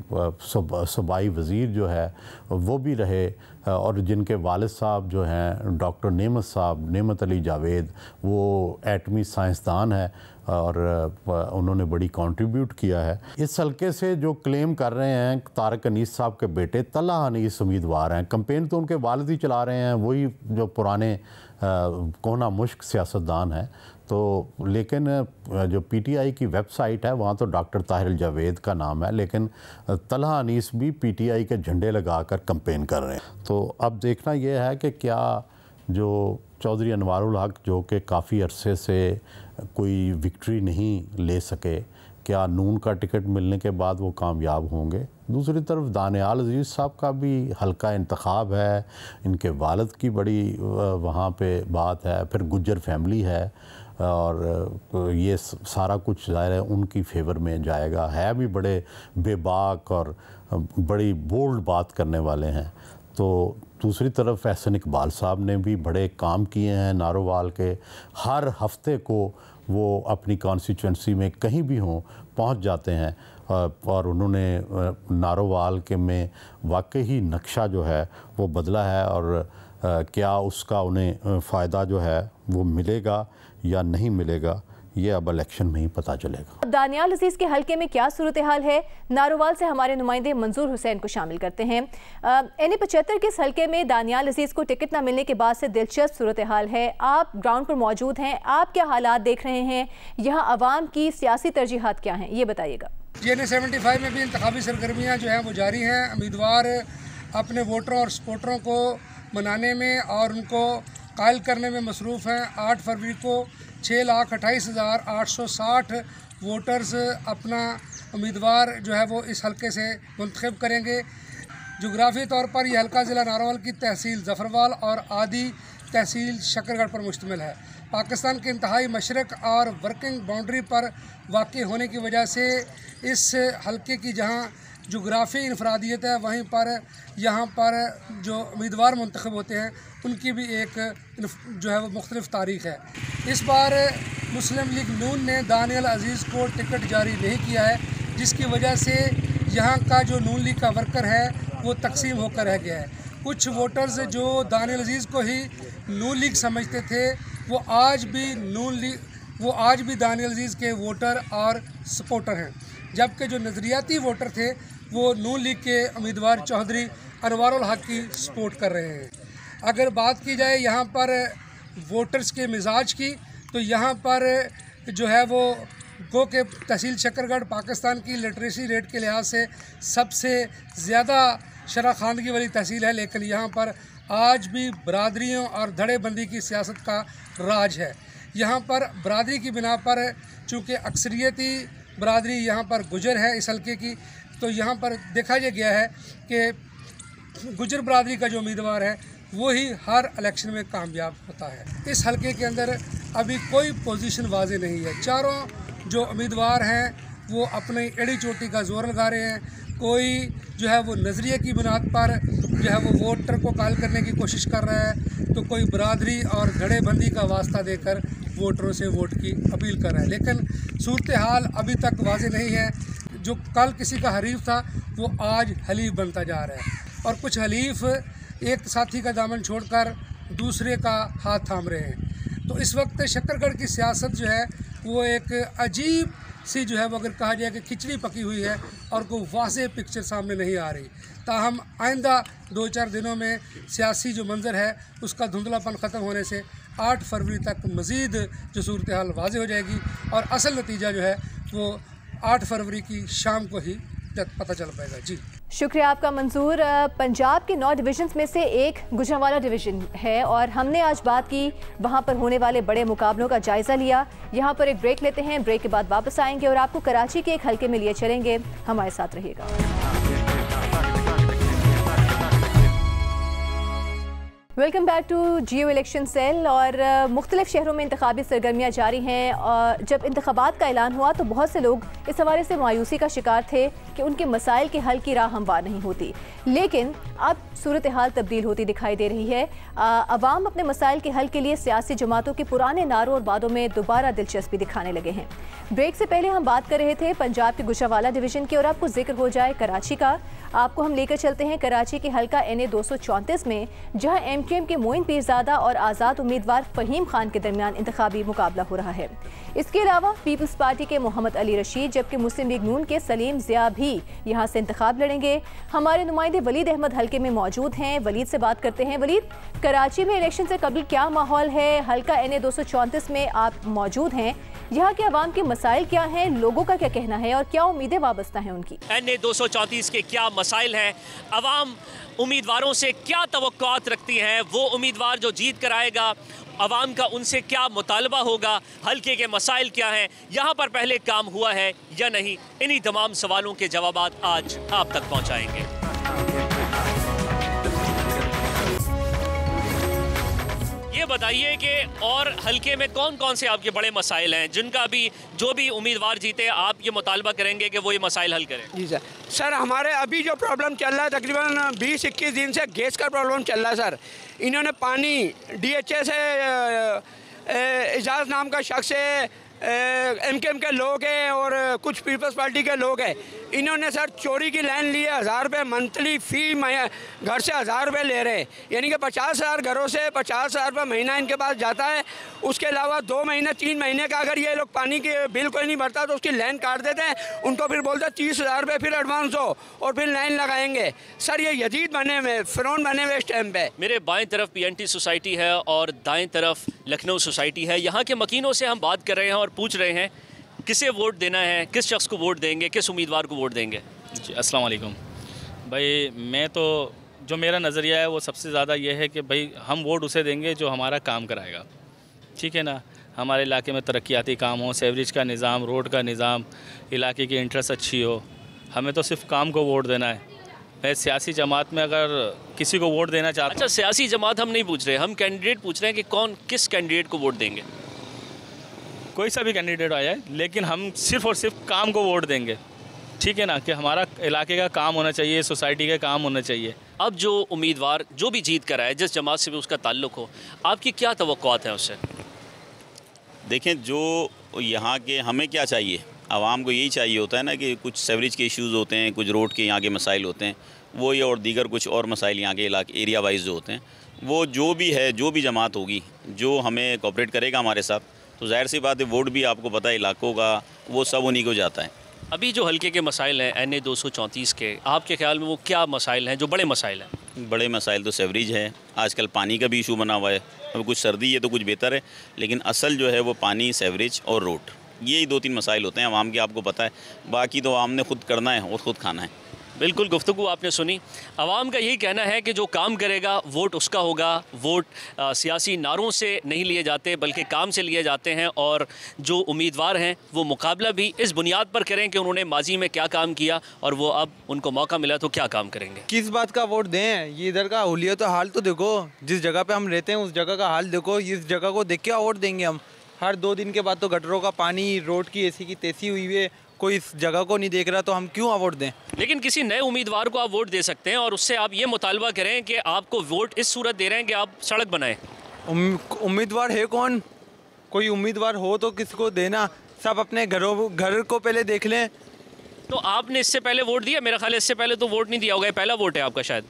सूबाई वज़ीर जो है वो भी रहे, और जिनके वालिद साहब जो हैं डॉक्टर नेमत साहब, नेमत अली जावेद, वो एटमी साइंसदान है और उन्होंने बड़ी कंट्रीब्यूट किया है। इस हल्के से जो क्लेम कर रहे हैं तारक अनीस साहब के बेटे तल्हा अनीस उम्मीदवार हैं, कंपेन तो उनके वालिद ही चला रहे हैं, वही जो पुराने कोहना मुश्क सियासतदान है। तो लेकिन जो पीटीआई की वेबसाइट है वहाँ तो डॉक्टर ताहिर जावेद का नाम है, लेकिन तल्हा अनीस भी पीटीआई के झंडे लगाकर कंपेन कर रहे हैं। तो अब देखना यह है कि क्या जो चौधरी अनवारुल हक, जो कि काफ़ी अरसे से कोई विक्ट्री नहीं ले सके, क्या नून का टिकट मिलने के बाद वो कामयाब होंगे। दूसरी तरफ दानियाल अजीज़ साहब का भी हल्का इंतखाब है, इनके वालिद की बड़ी वहाँ पे बात है, फिर गुज्जर फैमिली है, और ये सारा कुछ ज़ाहिर है उनकी फेवर में जाएगा। है भी बड़े बेबाक और बड़ी बोल्ड बात करने वाले हैं। तो दूसरी तरफ एहसन इकबाल साहब ने भी बड़े काम किए हैं नारोवाल के, हर हफ्ते को वो अपनी कॉन्स्टिट्यूंसी में कहीं भी हों पहुंच जाते हैं, और उन्होंने नारोवाल के में वाकई नक्शा जो है वो बदला है, और क्या उसका उन्हें फ़ायदा जो है वो मिलेगा या नहीं मिलेगा, ये अब इलेक्शन में ही पता चलेगा। दानियाल अजीज़ के हल्के में क्या सूरत हाल है, नारोवाल से हमारे नुमाइंदे मंजूर हुसैन को शामिल करते हैं। NA 75 के इस हल्के में दानियाल अजीज़ को टिकट न मिलने के बाद से दिलचस्प सूरत हाल है। आप ग्राउंड पर मौजूद हैं, आप क्या हालात देख रहे हैं, यहाँ आवाम की सियासी तरजीहात क्या हैं, ये बताइएगा। NA 75 में भी इंतखाबी सरगर्मियाँ जो हैं वो जारी हैं। उम्मीदवार अपने वोटरों और सपोर्टरों को मनाने में और उनको कायल करने में मसरूफ़ हैं। 8 फरवरी को 6,28,860 वोटर्स अपना उम्मीदवार जो है वो इस हलके से मुंतखब करेंगे। जोग्राफी तौर पर यह हलका ज़िला नारोवल की तहसील ज़फ़रवाल और आदि तहसील शकरगढ़ पर मुश्तमिल है। पाकिस्तान के इंतहाई मशरक़ और वर्किंग बाउंड्री पर वाक़ होने की वजह से इस हलके की जहाँ जोग्राफी इनफरादियत है, वहीं पर यहाँ पर जो उम्मीदवार मुंतखब होते हैं उनकी भी एक जो है वो मुख्तलिफ तारीख़ है। इस बार मुस्लिम लीग नून ने दानियल अजीज़ को टिकट जारी नहीं किया है, जिसकी वजह से यहाँ का जो नून लीग का वर्कर है वो तकसीम होकर रह गया है। कुछ वोटर्स जो दानियल अजीज़ को ही नून लीग समझते थे वो आज भी दानियल अजीज़ के वोटर और सपोर्टर हैं, जबकि जो नज़रियाती वोटर थे वो नून लीग के उम्मीदवार चौधरी अनवारुल हक की सपोर्ट कर रहे हैं। अगर बात की जाए यहाँ पर वोटर्स के मिजाज की, तो यहाँ पर जो है वो गो के तहसील शकरगढ़ पाकिस्तान की लिटरेसी रेट के लिहाज से सबसे ज़्यादा शरह खानगी वाली तहसील है, लेकिन यहाँ पर आज भी बरादरियों और धड़ेबंदी की सियासत का राज है। यहाँ पर बरादरी की बिना पर चूँकि अक्सरियती बरादरी यहाँ पर गुजर है इस हल्के की, तो यहाँ पर देखा गया है कि गुजर बरादरी का जो उम्मीदवार है वो ही हर इलेक्शन में कामयाब होता है। इस हल्के के अंदर अभी कोई पोजीशन वाज़े नहीं है। चारों जो उम्मीदवार हैं वो अपनी एड़ी चोटी का जोर लगा रहे हैं। कोई जो है वो नज़रिए की बुनियाद पर जो है वो वोटर को कायल करने की कोशिश कर रहा है, तो कोई बरादरी और धड़ेबंदी का वास्ता देकर वोटरों से वोट की अपील कर रहा है। लेकिन सूरत हाल अभी तक वाज़े नहीं है। जो कल किसी का हरीफ था वो आज हलीफ बनता जा रहा है, और कुछ हलीफ एक साथी का दामन छोड़कर दूसरे का हाथ थाम रहे हैं। तो इस वक्त शकरगढ़ की सियासत जो है वो एक अजीब सी जो है वो अगर कहा जाए कि खिचड़ी पकी हुई है और कोई वाज़ेह पिक्चर सामने नहीं आ रही। ताहम आइंदा 2-4 दिनों में सियासी जो मंजर है उसका धुंधलापन ख़त्म होने से 8 फरवरी तक मज़ीद जो सूरत हाल वाज़ेह हो जाएगी, और असल नतीजा जो है वो 8 फरवरी की शाम को ही पता चल पाएगा। जी शुक्रिया आपका मंजूर। पंजाब के 9 डिवीजन्स में से एक गुजरांवाला डिवीज़न है, और हमने आज बात की वहां पर होने वाले बड़े मुकाबलों का जायज़ा लिया। यहां पर एक ब्रेक लेते हैं, ब्रेक के बाद वापस आएंगे और आपको कराची के एक हल्के में लिए चलेंगे। हमारे साथ रहिएगा। Welcome back to Geo election cell. और मुख्तलिफ शहरों में इंतखाबी सरगर्मियाँ जारी हैं। और जब इंतखाबात का ऐलान हुआ तो बहुत से लोग इस हवाले से मायूसी का शिकार थे कि उनके मसाइल के हल की राह हमवार नहीं होती, लेकिन अब सूरत हाल तब्दील होती दिखाई दे रही है। अवाम अपने मसाइल के हल के लिए सियासी जमातों के पुराने नारों और वादों में दोबारा दिलचस्पी दिखाने लगे हैं। ब्रेक से पहले हम बात कर रहे थे पंजाब के गुजरांवाला डिवीज़न की, और आपको जिक्र हो जाए कराची का। आपको हम लेकर चलते हैं कराची के हल्का NA 234 में, जहां MKM के मोइन पीरजादा और आज़ाद उम्मीदवार फ़हीम खान के दरमियान इंतखाबी मुकाबला हो रहा है। इसके अलावा पीपल्स पार्टी के मोहम्मद अली रशीद, जबकि मुस्लिम लीग नून के सलीम ज़िया भी यहाँ से इंतखाब लड़ेंगे। हमारे नुमाइंदे वलीद अहमद हल्के में मौजूद हैं, वलीद से बात करते हैं। वलीद, कराची में इलेक्शन से कबल क्या माहौल है? हल्का NA 234 में आप मौजूद हैं, यहाँ के अवाम के मसाइल क्या हैं, लोगों का क्या कहना है और क्या उम्मीदें वाबस्ता हैं उनकी? NA 234 के क्या मसाइल हैं, अवाम उम्मीदवारों से क्या तवक्कुआत रखती हैं, वो उम्मीदवार जो जीत कर आएगा अवाम का उनसे क्या मुतालबा होगा, हल्के के मसाइल क्या हैं, यहाँ पर पहले काम हुआ है या नहीं, इन्हीं तमाम सवालों के जवाबात आज आप तक पहुँचाएंगे। ये बताइए कि और हल्के में कौन कौन से आपके बड़े मसाइल हैं जिनका भी जो भी उम्मीदवार जीते आप ये मुतालबा करेंगे कि वो ये मसाइल हल करें? जी सर हमारे अभी जो प्रॉब्लम चल रहा है तकरीबन 20-21 दिन से गैस का प्रॉब्लम चल रहा है सर। इन्होंने पानी DHA से एजाज नाम का शख्स है, MKM के लोग हैं और कुछ पीपल्स पार्टी के लोग हैं, इन्होंने सर चोरी की लाइन ली है। 1000 रुपये मंथली फ़ी, घर से 1000 रुपये ले रहे हैं, यानी कि 50,000 घरों से 50,000 रुपये महीना इनके पास जाता है। उसके अलावा 2 महीने 3 महीने का अगर ये लोग पानी के बिल कोई नहीं भरता तो उसकी लाइन काट देते हैं, उनको फिर बोलते हैं 30,000 रुपये फिर एडवांस हो और फिर लाइन लगाएंगे। सर ये यजीद बने हुए, फ़िरौन बने हुए इस टाइम पे। मेरे बाएं तरफ PNT सोसाइटी है और दाएं तरफ लखनऊ सोसाइटी है। यहाँ के मकीनों से हम बात कर रहे हैं और पूछ रहे हैं किसे वोट देना है, किस शख्स को वोट देंगे, किस उम्मीदवार को वोट देंगे। जी अस्सलाम वालेकुम भाई, मैं तो जो मेरा नज़रिया है वो सबसे ज़्यादा ये है कि भाई हम वोट उसे देंगे जो हमारा काम कराएगा, ठीक है ना। हमारे इलाके में तरक्याती काम हो, सेवरेज का निज़ाम, रोड का निज़ाम, इलाके की इंटरेस्ट अच्छी हो। हमें तो सिर्फ काम को वोट देना है। मैं सियासी जमात में अगर किसी को वोट देना चाहता हूँ। अच्छा, सियासी जमात हम नहीं पूछ रहे, हम कैंडिडेट पूछ रहे हैं कि कौन किस कैंडिडेट को वोट देंगे। कोई सा भी कैंडिडेट आ जाए, लेकिन हम सिर्फ और सिर्फ काम को वोट देंगे, ठीक है ना, कि हमारा इलाके का काम होना चाहिए, सोसाइटी का काम होना चाहिए। अब जो उम्मीदवार जो भी जीत कर आए, जिस जमात से भी उसका ताल्लुक़ हो, आपकी क्या तवक्कुआत है उससे? देखें, जो यहाँ के हमें क्या चाहिए, आवाम को यही चाहिए होता है ना कि कुछ सेवरेज के इश्यूज़ होते हैं, कुछ रोड के यहाँ के मसाइल होते हैं, वो ये और दीगर कुछ और मसाइल यहाँ के इलाके एरिया वाइज जो होते हैं, वो जो भी है, जो भी जमात होगी, जो हमें कोऑपरेट करेगा हमारे साथ, तो जाहिर सी बात है वोट भी आपको पता है इलाकों का, वो सब उन्हीं को जाता है। अभी जो हल्के के मसाइल हैं NA 234 के, आपके ख्याल में वो क्या मसाइल हैं जो बड़े मसाइल हैं? बड़े मसाइल तो सेवरेज है, आजकल पानी का भी इशू बना हुआ है। अब कुछ सर्दी है तो कुछ बेहतर है, लेकिन असल जो है वो पानी, सेवरेज और रोड, यही 2-3 मसाइल होते हैं आवाम के, आपको पता है। बाकी तो आवाम ने खुद करना है और ख़ुद खाना है। बिल्कुल, गुफ्तगू आपने सुनी। आवाम का यही कहना है कि जो काम करेगा वोट उसका होगा। वोट सियासी नारों से नहीं लिए जाते बल्कि काम से लिए जाते हैं, और जो उम्मीदवार हैं वो मुकाबला भी इस बुनियाद पर करें कि उन्होंने माजी में क्या काम किया और वो अब उनको मौका मिला तो क्या काम करेंगे। किस बात का वोट दें? ये इधर का हुलियत हाल तो देखो, जिस जगह पे हम रहते हैं उस जगह का हाल देखो, इस जगह को देख के वोट देंगे हम? हर 2 दिन के बाद तो गटरों का पानी, रोड की ऐसी की तैसी हुई है, कोई इस जगह को नहीं देख रहा, तो हम क्यों वोट दें? लेकिन किसी नए उम्मीदवार को आप वोट दे सकते हैं और उससे आप ये मुतालबा करें कि आपको वोट इस सूरत दे रहे हैं कि आप सड़क बनाएं। उम्मीदवार है कौन? कोई उम्मीदवार हो तो किसको देना? सब अपने घर को पहले देख लें। तो आपने इससे पहले वोट दिया? मेरा ख्याल है इससे पहले तो वोट नहीं दिया होगा, पहला वोट है आपका शायद।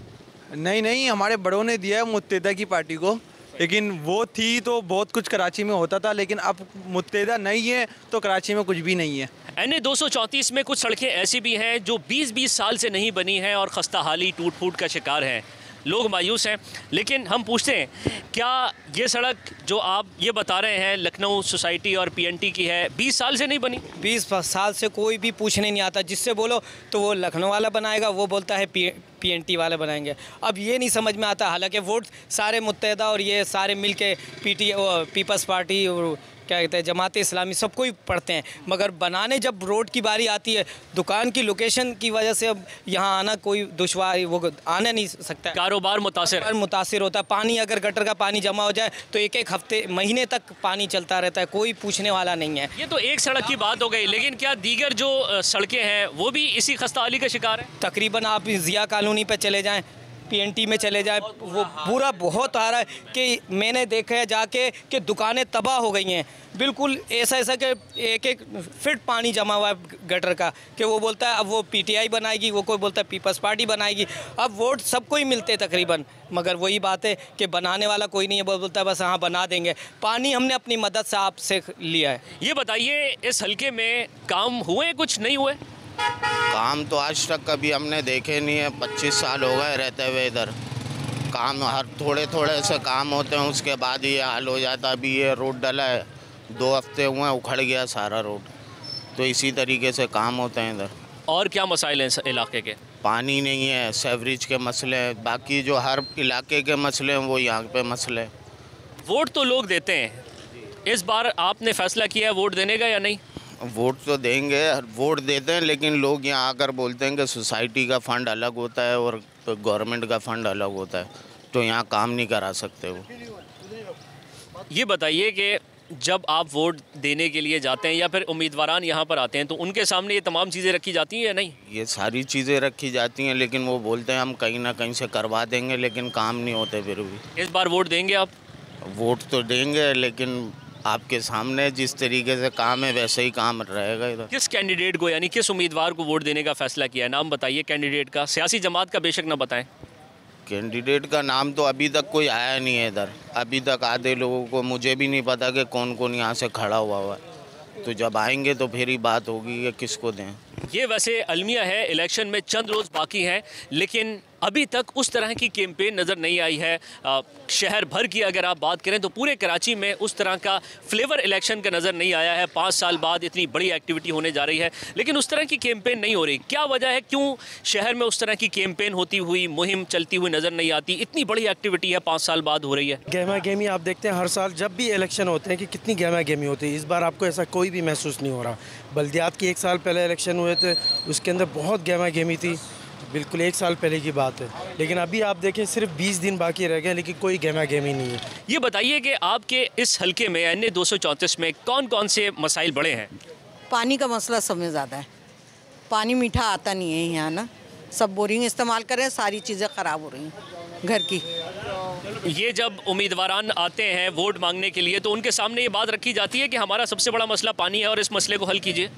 नहीं, हमारे बड़ों ने दिया है मुत्तेदा की पार्टी को, लेकिन वो थी तो बहुत कुछ कराची में होता था, लेकिन अब मुत्तेदा नहीं है तो कराची में कुछ भी नहीं है। NA 234 में कुछ सड़कें ऐसी भी हैं जो 20-20 साल से नहीं बनी हैं और खस्ता हाली, टूट फूट का शिकार हैं। लोग मायूस हैं, लेकिन हम पूछते हैं, क्या ये सड़क जो आप ये बता रहे हैं लखनऊ सोसाइटी और PNT की है, 20 साल से नहीं बनी? 20 साल से कोई भी पूछने नहीं आता। जिससे बोलो तो वो लखनऊ वाला बनाएगा, वो बोलता है PNT वाले बनाएंगे। अब ये नहीं समझ में आता, हालांकि वोट सारे मुत्तहिदा और ये सारे मिल के पीपल्स पार्टी और क्या कहते हैं जमात इस्लामी सबको ही पढ़ते हैं, मगर बनाने जब रोड की बारी आती है, दुकान की लोकेशन की वजह से अब यहाँ आना कोई दुश्वार, वो आना नहीं सकता। कारोबार मुतासिर होता है। पानी अगर गटर का पानी जमा हो जाए तो 1-1 हफ्ते, महीने तक पानी चलता रहता है, कोई पूछने वाला नहीं है। ये तो एक सड़क की बात हो गई, लेकिन क्या दीगर जो सड़कें हैं वो भी इसी खस्ता हाली का शिकार है? तकरीबन आप जिया कॉलोनी पर चले जाएँ, PNT में चले जाए, वो पूरा बहुत आ रहा है कि मैंने देखा है जाके कि दुकानें तबाह हो गई हैं। बिल्कुल ऐसा कि 1-1 फीट पानी जमा हुआ है गटर का, कि वो बोलता है अब वो PTI बनाएगी, वो कोई बोलता है पीपल्स पार्टी बनाएगी। अब वोट सबको ही मिलते तकरीबन, मगर वही बात है कि बनाने वाला कोई नहीं है, बोलता है बस हाँ बना देंगे। पानी हमने अपनी मदद से आपसे लिया है। ये बताइए, इस हल्के में काम हुए कुछ नहीं हुए? काम तो आज तक कभी हमने देखे नहीं है, 25 साल हो गए रहते हुए इधर। काम हर थोड़े से काम होते हैं, उसके बाद ये हाल हो जाता है। अभी ये रोड डला है, 2 हफ्ते हुए हैं, उखड़ गया सारा रोड। तो इसी तरीके से काम होते हैं इधर। और क्या मसाइल हैं इस इलाके के? पानी नहीं है, सेवरेज के मसले हैं, बाकी जो हर इलाके के मसले हैं वो यहाँ पे मसले हैं। वोट तो लोग देते हैं, इस बार आपने फैसला किया है वोट देने का या नहीं? वोट तो देंगे, वोट देते हैं, लेकिन लोग यहाँ आकर बोलते हैं कि सोसाइटी का फ़ंड अलग होता है और गवर्नमेंट का फ़ंड अलग होता है, तो यहाँ काम नहीं करा सकते वो। ये बताइए कि जब आप वोट देने के लिए जाते हैं या फिर उम्मीदवारान यहाँ पर आते हैं तो उनके सामने ये तमाम चीज़ें रखी जाती हैं या नहीं? ये सारी चीज़ें रखी जाती हैं, लेकिन वो बोलते हैं हम कहीं ना कहीं से करवा देंगे, लेकिन काम नहीं होते फिर भी। इस बार वोट देंगे आप? वोट तो देंगे, लेकिन आपके सामने जिस तरीके से काम है वैसे ही काम रहेगा इधर। किस कैंडिडेट को, यानी किस उम्मीदवार को वोट देने का फैसला किया है? नाम बताइए कैंडिडेट का, सियासी जमात का बेशक ना बताएं। कैंडिडेट का नाम तो अभी तक कोई आया नहीं है इधर। अभी तक आधे लोगों को, मुझे भी नहीं पता कि कौन कौन यहाँ से खड़ा हुआ है। तो जब आएंगे तो फिर ही बात होगी कि किसको दें। ये वैसे अलमिया है, इलेक्शन में चंद रोज़ बाकी हैं, लेकिन अभी तक उस तरह की कैंपेन नज़र नहीं आई है। शहर भर की अगर आप बात करें तो पूरे कराची में उस तरह का फ्लेवर इलेक्शन का नज़र नहीं आया है। 5 साल बाद इतनी बड़ी एक्टिविटी होने जा रही है, लेकिन उस तरह की कैंपेन नहीं हो रही। क्या वजह है, क्यों शहर में उस तरह की कैंपेन होती हुई, मुहिम चलती हुई नज़र नहीं आती? इतनी बड़ी एक्टिविटी है, 5 साल बाद हो रही है। गहमा गहमी आप देखते हैं हर साल जब भी इलेक्शन होते हैं कि कितनी गहमा गहमी होती है। इस बार आपको ऐसा कोई भी महसूस नहीं हो रहा। बल्दियात की 1 साल पहले इलेक्शन हुए थे, उसके अंदर बहुत गहमा गहमी थी, बिल्कुल 1 साल पहले की बात है। लेकिन अभी आप देखें सिर्फ 20 दिन बाकी रह गए, लेकिन कोई गहमा गहमी नहीं है। ये बताइए कि आपके इस हलके में NA 234 में कौन कौन से मसाइल बड़े हैं? पानी का मसला सब में ज़्यादा है। पानी मीठा आता नहीं है यहाँ ना, सब बोरिंग इस्तेमाल कर रहे हैं, सारी चीज़ें ख़राब हो रही हैं घर की। ये जब उम्मीदवारान आते हैं वोट मांगने के लिए तो उनके सामने ये बात रखी जाती है कि हमारा सबसे बड़ा मसला पानी है और इस मसले को हल कीजिए।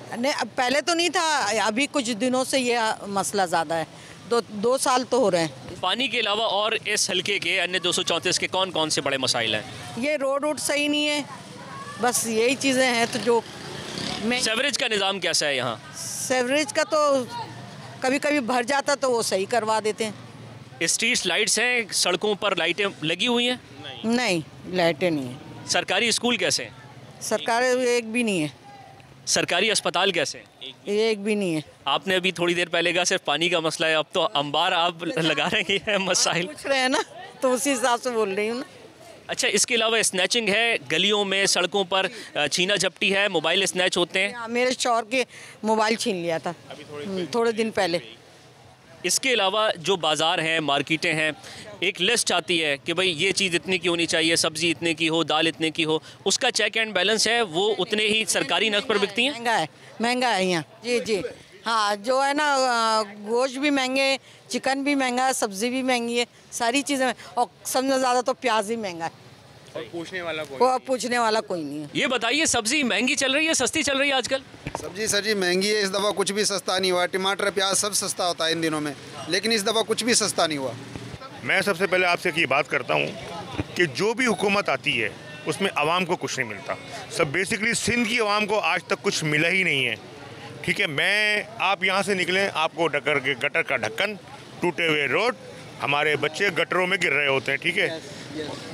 नहीं, पहले तो नहीं था, अभी कुछ दिनों से ये मसला ज़्यादा है। 2 साल तो हो रहे हैं। पानी के अलावा और इस हलके के NA 234 के कौन कौन से बड़े मसाइल हैं? ये रोड सही नहीं है, बस यही चीज़ें हैं। तो जो सेवरेज का निज़ाम कैसा है यहाँ? सेवरेज का तो कभी कभी भर जाता तो वो सही करवा देते हैं। स्ट्रीट लाइट्स हैं, सड़कों पर लाइटें लगी हुई हैं? नहीं, लाइटें नहीं है। सरकारी स्कूल कैसे हैं? सरकारी एक भी नहीं है। सरकारी अस्पताल कैसे हैं? एक भी नहीं है। आपने अभी थोड़ी देर पहले कहा सिर्फ पानी का मसला है, अब तो अंबार आप लगा रहे हैं मसाइल। पूछ रहे हैं ना, तो उसी हिसाब से बोल रही हूँ ना। अच्छा, इसके अलावा स्नैचिंग है, गलियों में सड़कों पर छीना झपटी है, मोबाइल स्नैच होते हैं। मेरे शौहर के मोबाइल छीन लिया था थोड़े दिन पहले। इसके अलावा जो बाज़ार हैं, मार्केटें हैं, एक लिस्ट आती है कि भाई ये चीज़ इतने की होनी चाहिए, सब्ज़ी इतने की हो, दाल इतने की हो, उसका चेक एंड बैलेंस है, वो उतने ही सरकारी नर्ख पर बिकती हैं? महंगा है यहाँ। जी हाँ, जो है ना, गोश्त भी महंगे, चिकन भी महंगा है, सब्ज़ी भी महंगी है, सारी चीज़ें, और सबसे ज़्यादा तो प्याज ही महंगा है। पूछने वाला कोई नहीं है। ये बताइए, सब्ज़ी महंगी चल रही है, सस्ती चल रही है आजकल? सब्जी सर जी महंगी है, इस दफ़ा कुछ भी सस्ता नहीं हुआ। टमाटर प्याज सब सस्ता होता है इन दिनों में, लेकिन इस दफ़ा कुछ भी सस्ता नहीं हुआ। मैं सबसे पहले आपसे ये बात करता हूँ कि जो भी हुकूमत आती है उसमें आवाम को कुछ नहीं मिलता। सब बेसिकली सिंध की आवाम को आज तक कुछ मिला ही नहीं है। ठीक है, आप यहाँ से निकलें, आपको गटर का ढक्कन, टूटे हुए रोड, हमारे बच्चे गटरों में गिर रहे होते हैं। ठीक है,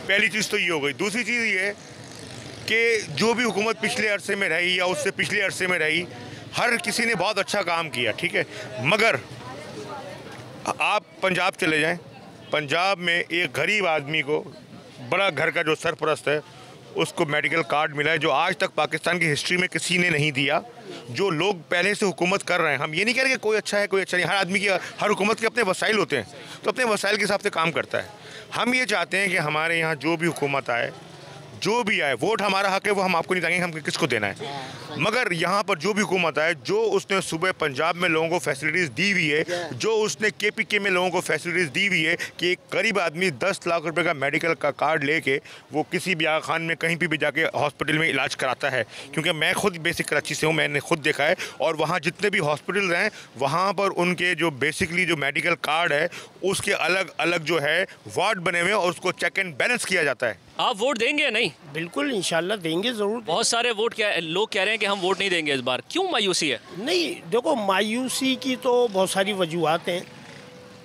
पहली चीज़ तो ये हो गई। दूसरी चीज़ ये कि जो भी हुकूमत पिछले अरसे में रही या उससे पिछले अरसे में रही, हर किसी ने बहुत अच्छा काम किया। ठीक है, मगर आप पंजाब चले जाएं, पंजाब में एक गरीब आदमी को, बड़ा घर का जो सरपरस्त है, उसको मेडिकल कार्ड मिला है, जो आज तक पाकिस्तान की हिस्ट्री में किसी ने नहीं दिया। जो लोग पहले से हुकूमत कर रहे हैं, हम ये नहीं कह रहे कि कोई अच्छा है कोई अच्छा नहीं, हर आदमी की, हर हुकूमत के अपने वसाइल होते हैं, तो अपने वसाइल के हिसाब से काम करता है। हम ये चाहते हैं कि हमारे यहाँ जो भी हुकूमत आए, जो भी आए, वोट हमारा हक है, वो हम आपको नहीं देंगे हम किसको देना है, मगर यहाँ पर जो भी हुकूमत आए, जो उसने सुबह पंजाब में लोगों को फैसिलिटीज़ दी हुई है, जो उसने KPK में लोगों को फैसिलिटीज़ दी हुई है कि एक गरीब आदमी 10 लाख रुपए का मेडिकल का कार्ड लेके वो किसी भी आगा खान में कहीं भी जाके हॉस्पिटल में इलाज कराता है। क्योंकि मैं खुद बेसिक कराची से हूँ, मैंने खुद देखा है, और वहाँ जितने भी हॉस्पिटल हैं वहाँ पर उनके जो बेसिकली जो मेडिकल कार्ड है उसके अलग अलग जो है वार्ड बने हुए हैं और उसको चेक एंड बैलेंस किया जाता है। आप वोट देंगे या नहीं? बिल्कुल, इंशाल्लाह देंगे ज़रूर। बहुत सारे लोग कह रहे हैं कि हम वोट नहीं देंगे इस बार, क्यों मायूसी है? नहीं, देखो, मायूसी की तो बहुत सारी वजूहत हैं,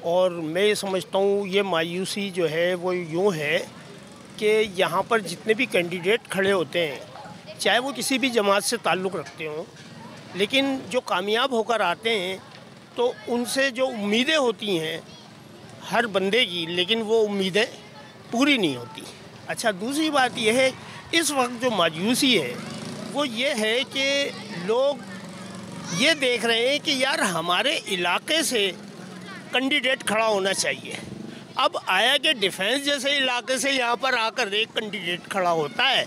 और मैं ये समझता हूँ ये मायूसी जो है वो यूँ है कि यहाँ पर जितने भी कैंडिडेट खड़े होते हैं, चाहे वो किसी भी जमात से ताल्लुक़ रखते हों, लेकिन जो कामयाब होकर आते हैं तो उनसे जो उम्मीदें होती हैं हर बंदे की, लेकिन वो उम्मीदें पूरी नहीं होती। अच्छा, दूसरी बात यह है, इस वक्त जो मायूसी है वो ये है कि लोग ये देख रहे हैं कि यार हमारे इलाके से कैंडिडेट खड़ा होना चाहिए। अब आया कि डिफेंस जैसे इलाके से यहाँ पर आकर एक कैंडिडेट खड़ा होता है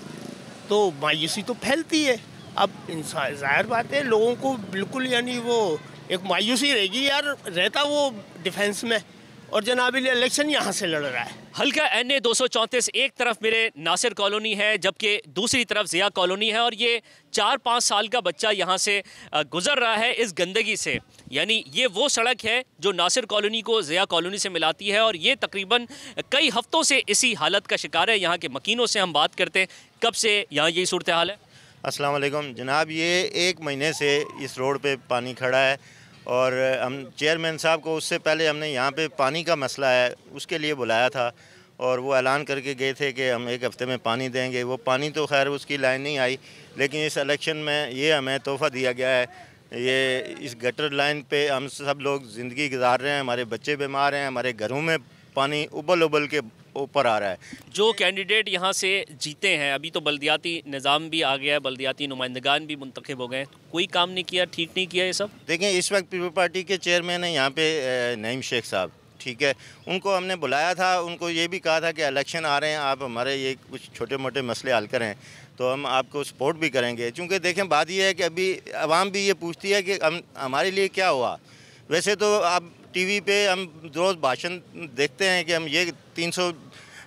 तो मायूसी तो फैलती है। अब इंसान, ज़ाहिर बात है, लोगों को बिल्कुल यानी वो एक मायूसी रहेगी, यार रहता वो डिफेंस में और जनाब इलेक्शन यहाँ से लड़ रहा है। हल्का NA 234 एक तरफ मेरे नासिर कॉलोनी है, जबकि दूसरी तरफ ज़िया कॉलोनी है, और ये 4-5 साल का बच्चा यहाँ से गुजर रहा है इस गंदगी से। यानी ये वो सड़क है जो नासिर कॉलोनी को ज़िया कॉलोनी से मिलाती है, और ये तकरीबन कई हफ्तों से इसी हालत का शिकार है। यहाँ के मकीनों से हम बात करते हैं, कब से यहाँ यही सूरत हाल है? अस्सलाम वालेकुम जनाब, ये 1 महीने से इस रोड पे पानी खड़ा है और हम चेयरमैन साहब को उससे पहले हमने यहाँ पे पानी का मसला है उसके लिए बुलाया था और वो ऐलान करके गए थे कि हम 1 हफ़्ते में पानी देंगे। वो पानी तो खैर उसकी लाइन नहीं आई, लेकिन इस इलेक्शन में ये हमें तोहफ़ा दिया गया है। ये इस गटर लाइन पे हम सब लोग ज़िंदगी गुजार रहे हैं, हमारे बच्चे बीमार हैं, हमारे घरों में पानी उबल उबल के ऊपर आ रहा है। जो कैंडिडेट यहाँ से जीते हैं, अभी तो बल्दियाती निज़ाम भी आ गया है, बल्दियाती नुमाइंदगान भी मुंतखब हो गए, कोई काम नहीं किया, ठीक नहीं किया ये सब। देखें, इस वक्त पीपल पार्टी के चेयरमैन हैं यहाँ पे नईम शेख साहब, ठीक है, उनको हमने बुलाया था, उनको ये भी कहा था कि इलेक्शन आ रहे हैं, आप हमारे ये कुछ छोटे मोटे मसले हल करें तो हम आपको सपोर्ट भी करेंगे। क्योंकि देखें, बात यह है कि अभी आवाम भी ये पूछती है कि हमारे लिए क्या हुआ। वैसे तो आप टीवी पे हम रोज़ भाषण देखते हैं कि हम ये 300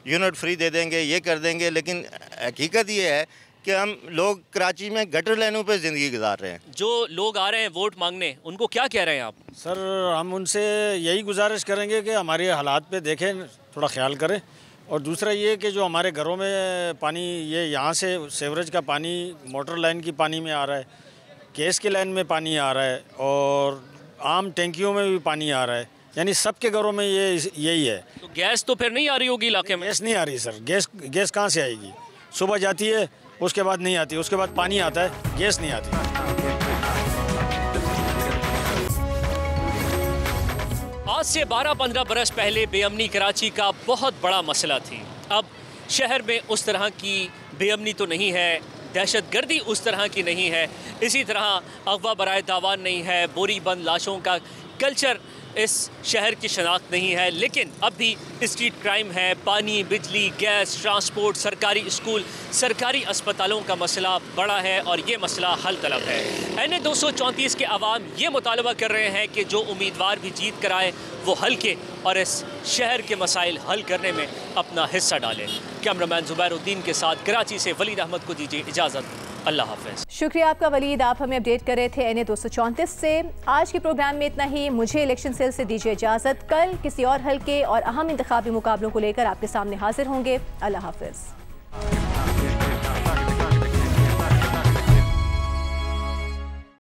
यूनिट फ्री दे देंगे, ये कर देंगे, लेकिन हकीकत ये है कि हम लोग कराची में गटर लाइनों पे ज़िंदगी गुजार रहे हैं। जो लोग आ रहे हैं वोट मांगने, उनको क्या कह रहे हैं आप? सर, हम उनसे यही गुजारिश करेंगे कि हमारे हालात पे देखें, थोड़ा ख्याल करें। और दूसरा ये कि जो हमारे घरों में पानी, ये यहाँ से सेवरेज का पानी मोटर लाइन की पानी में आ रहा है, गैस की लाइन में पानी आ रहा है और आम टैंकियों में भी पानी आ रहा है, यानी सबके घरों में यही है। तो गैस तो फिर नहीं आ रही होगी इलाके में? गैस नहीं आ रही सर, गैस कहाँ से आएगी? सुबह जाती है, उसके बाद नहीं आती, उसके बाद पानी आता है, गैस नहीं आती। आज से 12-15 बरस पहले बेअमनी कराची का बहुत बड़ा मसला थी। अब शहर में उस तरह की बेअमनी तो नहीं है, दहशतगर्दी उस तरह की नहीं है, इसी तरह अगवा बराए दावान नहीं है, बोरी बंद लाशों का कल्चर इस शहर की शनाख्त नहीं है, लेकिन अब भी स्ट्रीट क्राइम है, पानी, बिजली, गैस, ट्रांसपोर्ट, सरकारी स्कूल, सरकारी अस्पतालों का मसला बड़ा है और ये मसला हल तलब है। NA 234 के अवाम ये मुतालबा कर रहे हैं कि जो उम्मीदवार भी जीत कर आए वो हल्के और इस शहर के मसाइल हल करने में अपना हिस्सा डालें। कैमरामैन ज़ुबैरुद्दीन के साथ कराची से वलीद अहमद को दीजिए इजाज़त। अल्लाह हाफ़िज़। शुक्रिया आपका वलीद, आप हमें अपडेट कर रहे थे NA 234 से। आज के प्रोग्राम में इतना ही, मुझे इलेक्शन सेल से दीजिए इजाज़त। कल किसी और हल्के और अहम इंतखाबी मुकाबलों को लेकर आपके सामने हाजिर होंगे। अल्लाह हाफ़िज़।